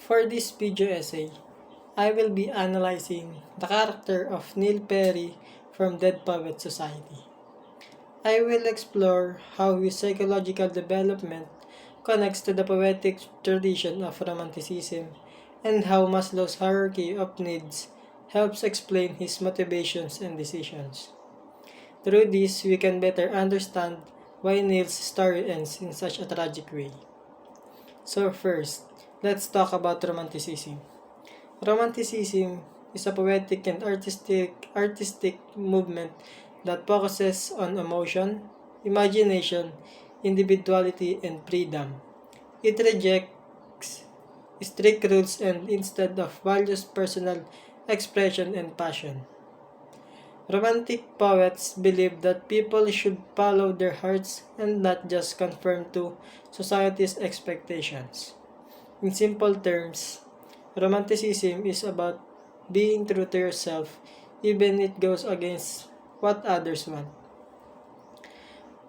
For this video essay, I will be analyzing the character of Neil Perry from Dead Poets Society. I will explore how his psychological development connects to the poetic tradition of Romanticism and how Maslow's hierarchy of needs helps explain his motivations and decisions. Through this, we can better understand why Neil's story ends in such a tragic way. So first, let's talk about Romanticism. Romanticism is a poetic and artistic movement that focuses on emotion, imagination, individuality, and freedom. It rejects strict rules and instead of values personal expression and passion. Romantic poets believe that people should follow their hearts and not just conform to society's expectations. In simple terms, Romanticism is about being true to yourself even it goes against what others want.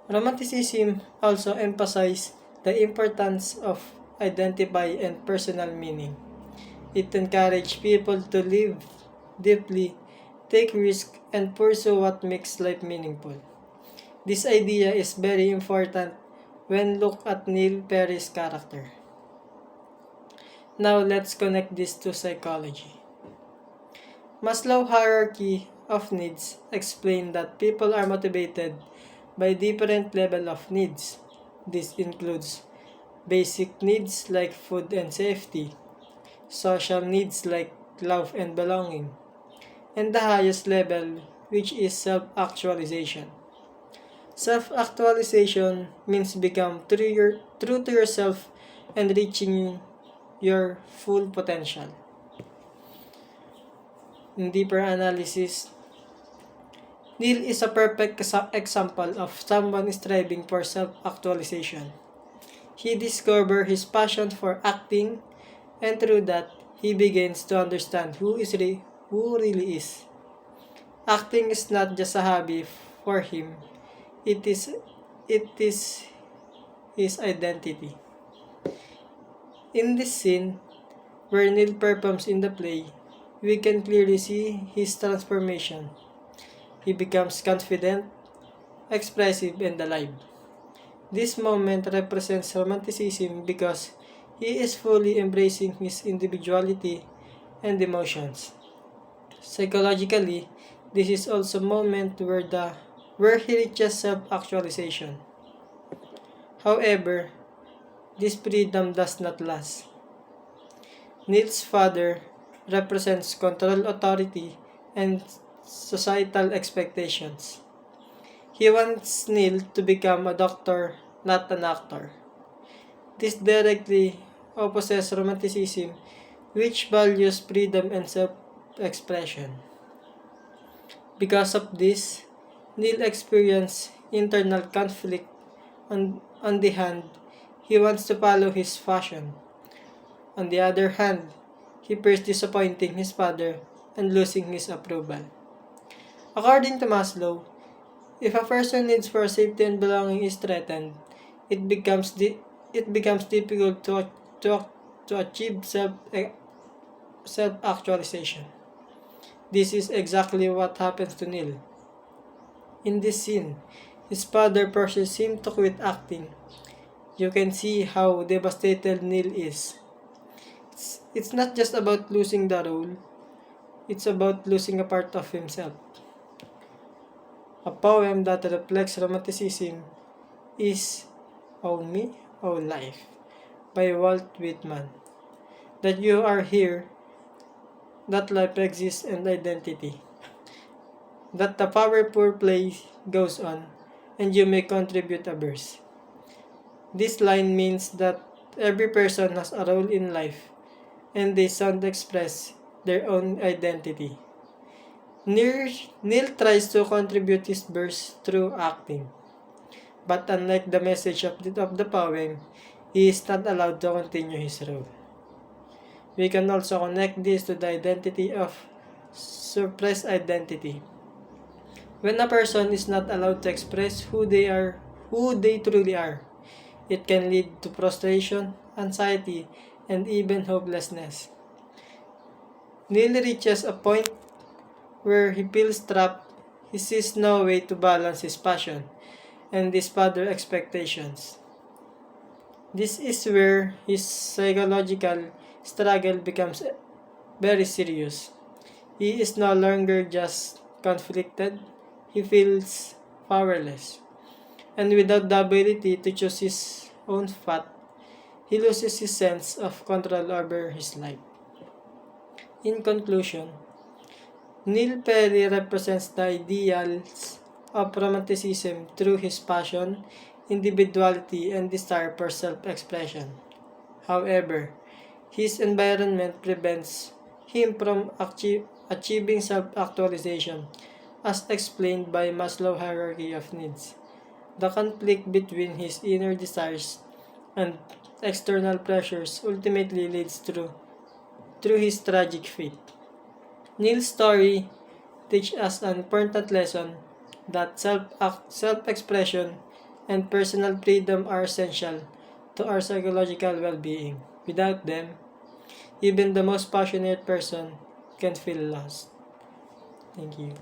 Romanticism also emphasizes the importance of identity and personal meaning. It encourages people to live deeply, take risks, and pursue what makes life meaningful. This idea is very important when look at Neil Perry's character. Now let's connect this to psychology. Maslow's hierarchy of needs explain that people are motivated by different level of needs. This includes basic needs like food and safety, social needs like love and belonging, and the highest level, which is self-actualization. Self-actualization means become true to yourself and reaching your full potential. In deeper analysis, Neil is a perfect example of someone striving for self-actualization. He discovers his passion for acting, and through that, he begins to understand who really is. Acting is not just a hobby for him; it is his identity. In this scene, where Neil performs in the play, we can clearly see his transformation. He becomes confident, expressive, and alive. This moment represents Romanticism because he is fully embracing his individuality and emotions. Psychologically, this is also a moment where he reaches self-actualization. However, this freedom does not last. Neil's father represents control, authority, and societal expectations. He wants Neil to become a doctor, not an actor. This directly opposes Romanticism, which values freedom and self-expression. Because of this, Neil experiences internal conflict. On the hand, he wants to follow his passion. On the other hand, he fears disappointing his father and losing his approval. According to Maslow, if a person's needs for safety and belonging is threatened, it becomes difficult to achieve self-actualization. This is exactly what happens to Neil. In this scene, his father forces him to quit acting. You can see how devastated Neil is. It's not just about losing the role, it's about losing a part of himself. A poem that reflects Romanticism is Oh Me, Oh Life by Walt Whitman. That you are here, that life exists and identity. That the powerful play goes on, and you may contribute a verse. This line means that every person has a role in life, and they sound express their own identity. Neil tries to contribute his verse through acting, but unlike the message of the poem, he is not allowed to continue his role. We can also connect this to the identity of suppressed identity. When a person is not allowed to express who they truly are, it can lead to frustration, anxiety, and even hopelessness. Neil reaches a point where he feels trapped. He sees no way to balance his passion and his father's expectations. This is where his psychological struggle becomes very serious. He is no longer just conflicted, he feels powerless. And without the ability to choose his own path, he loses his sense of control over his life. In conclusion, Neil Perry represents the ideals of romanticism through his passion, individuality, and desire for self-expression. However, his environment prevents him from achieving self-actualization, as explained by Maslow's hierarchy of needs. The conflict between his inner desires and external pressures ultimately leads through his tragic fate. Neil's story teaches us an important lesson that self-expression and personal freedom are essential to our psychological well-being. Without them, even the most passionate person can feel lost. Thank you.